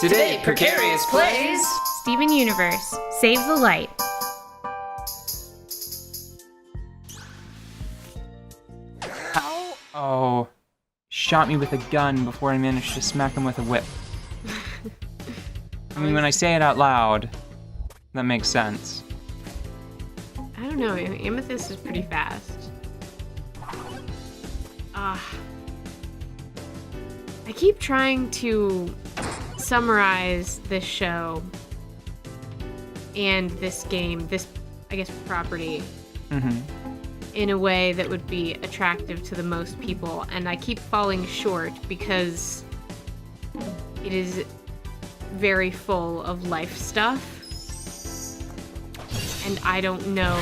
Today, Precarious plays Steven Universe, Save the Light. Oh, shot me with a gun before I managed to smack him with a whip. I mean, when I say it out loud, that makes sense. I don't know, Amethyst is pretty fast. I keep trying to summarize this show and this game, this, I guess, property, in a way that would be attractive to the most people, and I keep falling short because it is very full of life stuff, and I don't know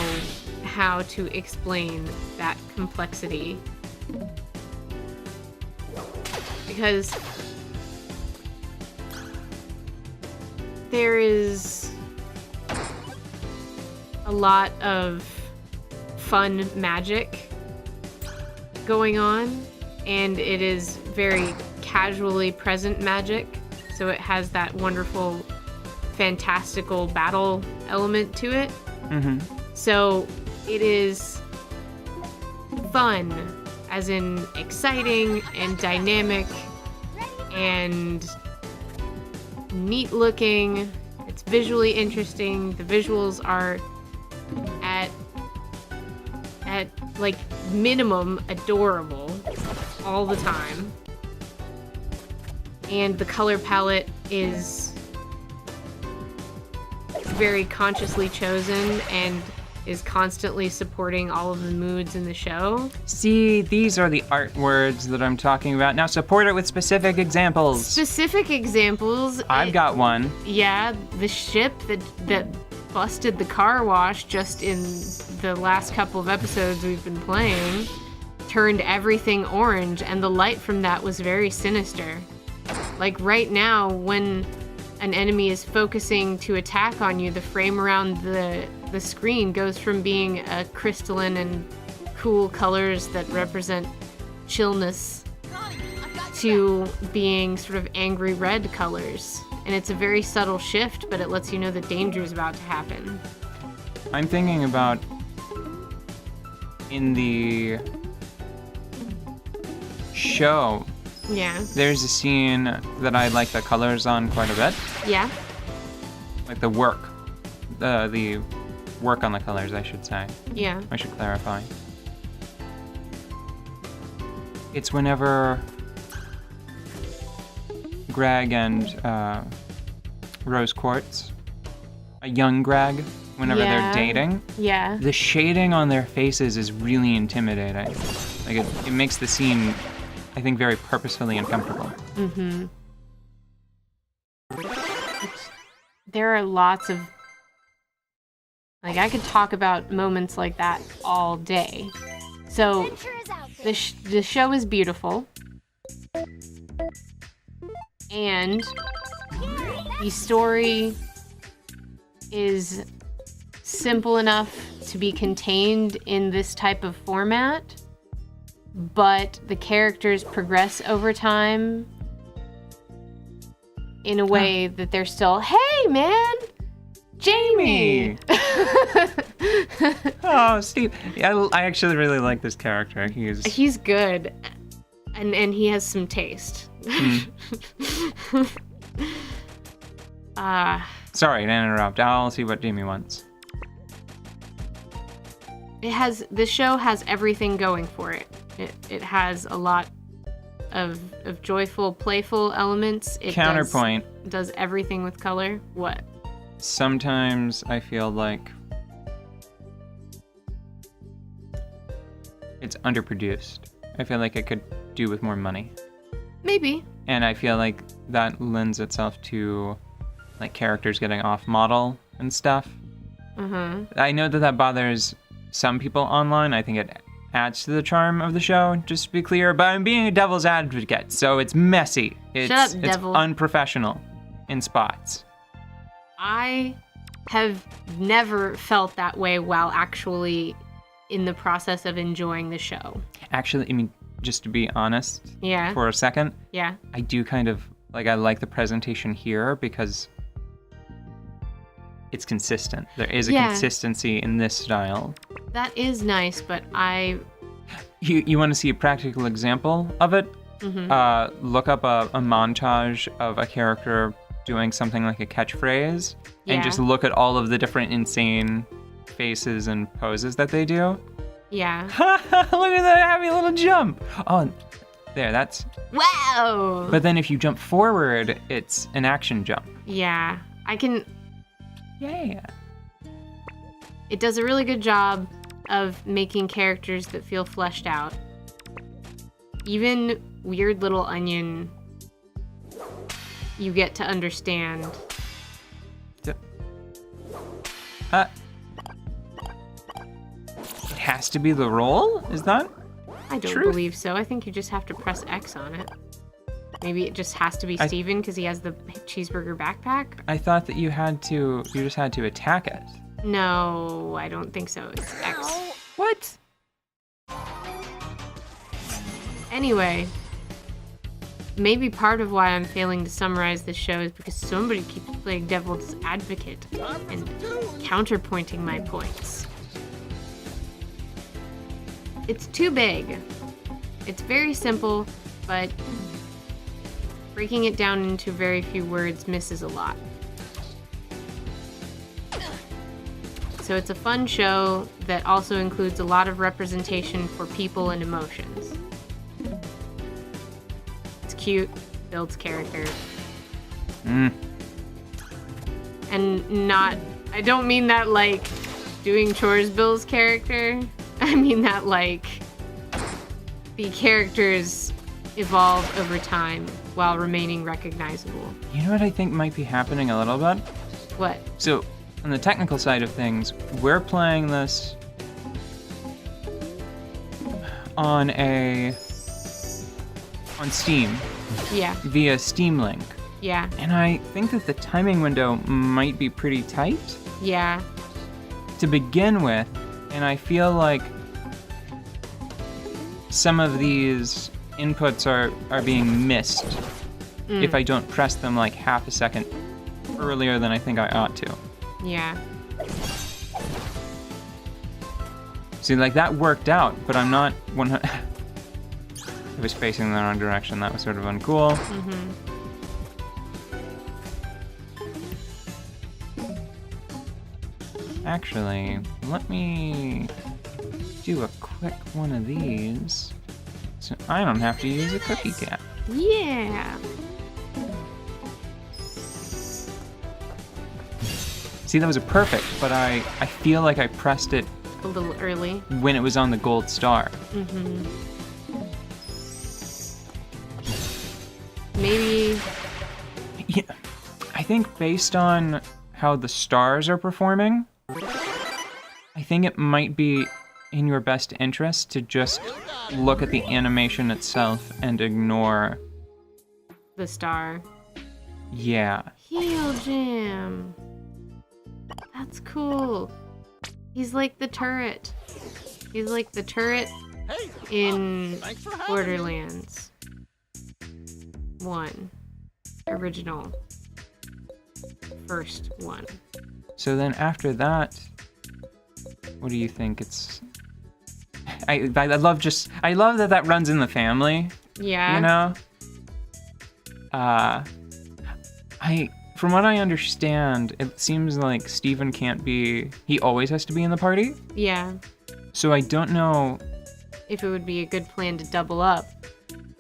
how to explain that complexity. Because there is a lot of fun magic going on, and it is very casually present magic, so it has that wonderful fantastical battle element to it. So it is fun, as in exciting and dynamic and neat looking. It's visually interesting. The visuals are at like minimum adorable all the time. And the color palette is very consciously chosen and is constantly supporting all of the moods in the show. See, these are the art words that I'm talking about. Now support it with specific examples. Specific examples. I've got one. Yeah, the ship that busted the car wash just in the last couple of episodes we've been playing turned everything orange, and the light from that was very sinister. Like right now, when an enemy is focusing to attack on you, the frame around the screen goes from being a crystalline and cool colors that represent chillness to being sort of angry red colors. And it's a very subtle shift, but it lets you know that danger is about to happen. I'm thinking about in the show, there's a scene that I like the colors on quite a bit. Yeah. Like the work on the colors, I should say. Yeah. I should clarify. It's whenever Greg and Rose Quartz, a young Greg, whenever they're dating. Yeah. The shading on their faces is really intimidating. Like it makes the scene, I think, very purposefully uncomfortable. There are lots of, like, I could talk about moments like that all day. So the show is beautiful, and the story is simple enough to be contained in this type of format, but the characters progress over time in a way that they're still, hey man, Jamie! Oh, Steve. I actually really like this character. He's good, and he has some taste. Sorry to interrupt. I'll see what Jamie wants. The show has everything going for it. It has a lot of joyful, playful elements. It Counterpoint. Does everything with color. What? Sometimes I feel like it's underproduced. I feel like it could do with more money. Maybe. And I feel like that lends itself to like characters getting off model and stuff. I know that bothers some people online. I think it adds to the charm of the show, just to be clear, but I'm being a devil's advocate, so it's messy. Shut up, devil. It's unprofessional in spots. I have never felt that way while actually in the process of enjoying the show. Actually, I mean, just to be honest Yeah. for a second, Yeah. I do kind of Like, I like the presentation here because it's consistent. There is a consistency in this style. That is nice, but You want to see a practical example of it? Look up a montage of a character doing something like a catchphrase, and just look at all of the different insane faces and poses that they do. Yeah. Look at that happy little jump. Oh, there, that's... Wow! But then if you jump forward, it's an action jump. Yeah. I can... Yeah. It does a really good job of making characters that feel fleshed out. Even Weird Little Onion, you get to understand. It has to be the roll? Is that? I don't believe so. I think you just have to press X on it. Maybe it just has to be Steven because he has the cheeseburger backpack. I thought that you just had to attack it. No, I don't think so. It's X. What? Anyway, maybe part of why I'm failing to summarize this show is because somebody keeps playing devil's advocate and counterpointing my points. It's too big. It's very simple, but breaking it down into very few words misses a lot. So it's a fun show that also includes a lot of representation for people and emotions. It's cute, builds character. And I don't mean that like doing chores builds character. I mean that like the characters evolve over time while remaining recognizable. You know what I think might be happening a little bit? What? So, on the technical side of things, we're playing this on Steam. Yeah. Via Steam Link. Yeah. And I think that the timing window might be pretty tight. Yeah. To begin with, and I feel like some of these inputs are being missed if I don't press them like half a second earlier than I think I ought to. Yeah. See, like that worked out, but I'm not 100. I was facing the wrong direction. That was sort of uncool. Actually, let me do a quick one of these so I don't have to use a cookie cap. Yeah. See, that was a perfect, but I feel like I pressed it A little early. when it was on the gold star. Maybe. Yeah, I think based on how the stars are performing, I think it might be in your best interest to just look at the animation itself and ignore The star. Yeah. Heel Jam. That's cool. He's like the turret. He's like the turret in Borderlands 1. Original. First one. So then after that, what do you think? It's I love that runs in the family. Yeah. You know? From what I understand, it seems like Steven can't be, he always has to be in the party. Yeah. So I don't know if it would be a good plan to double up.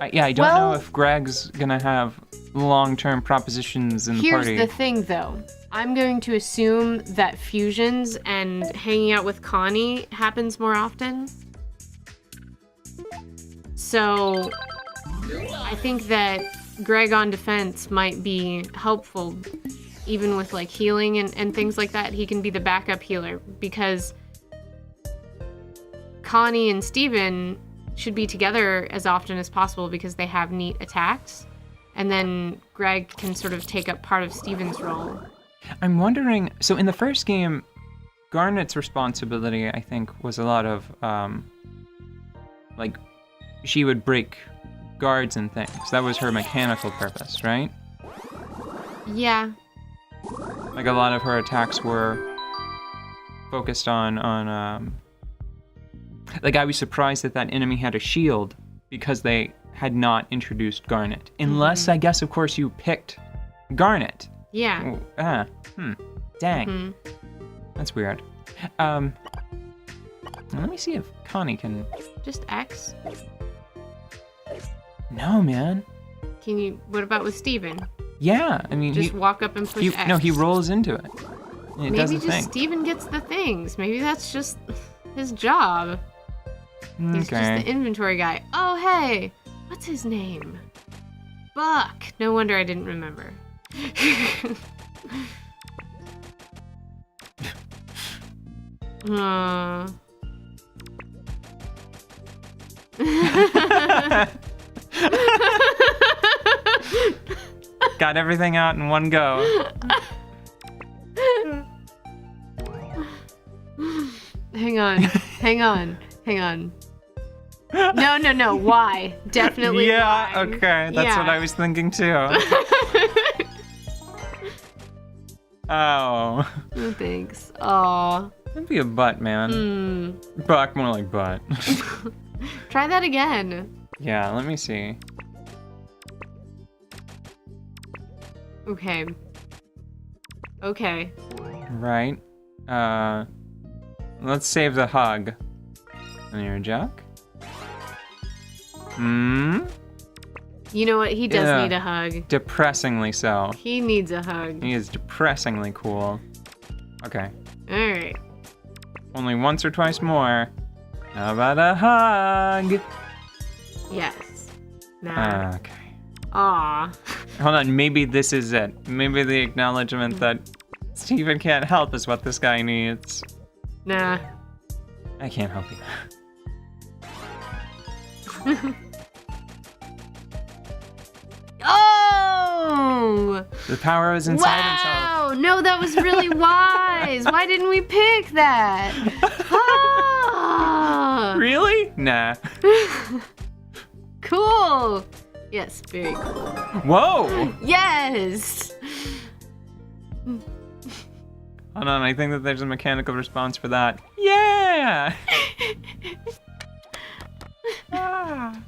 I don't know if Greg's gonna have long-term propositions in the party. Here's the thing, though. I'm going to assume that fusions and hanging out with Connie happens more often. So I think that Greg on defense might be helpful, even with like healing and things like that. He can be the backup healer because Connie and Steven should be together as often as possible because they have neat attacks. And then Greg can sort of take up part of Steven's role. I'm wondering, so in the first game, Garnet's responsibility, I think, was a lot of, like, she would break guards and things. That was her mechanical purpose, right? Yeah. Like a lot of her attacks were focused on like I was surprised that that enemy had a shield because they had not introduced Garnet. Unless I guess of course you picked Garnet. Yeah. Dang. That's weird. Let me see if Connie can. Just X. No, man. Can you? What about with Steven? Yeah, I mean, Just walk up and push X. No, he rolls into it. And it does the Maybe just thing. Steven gets the things. Maybe that's just his job. He's just the inventory guy. Oh, hey. What's his name? Buck. No wonder I didn't remember. Got everything out in one go. Hang on. No. Why? Definitely. Yeah, why. okay. That's what I was thinking too. Oh. Oh, thanks. Aw. That'd be a butt, man. Buck, more like butt. Try that again. Yeah, let me see. Okay. Right. Let's save the hug. And you're a Jack? You know what? He does Yeah. need a hug. Depressingly so. He needs a hug. He is depressingly cool. Okay. Alright. Only once or twice more. How about a hug? Yes. Nah. Okay. Aw. Hold on, maybe this is it. Maybe the acknowledgement that Steven can't help is what this guy needs. Nah. I can't help you. Oh! The power is inside himself. Wow! No, that was really wise. Why didn't we pick that? Ah! Really? Nah. Cool. Yes, very cool. Whoa! Yes. Hold on, I think that there's a mechanical response for that. Yeah! Ah.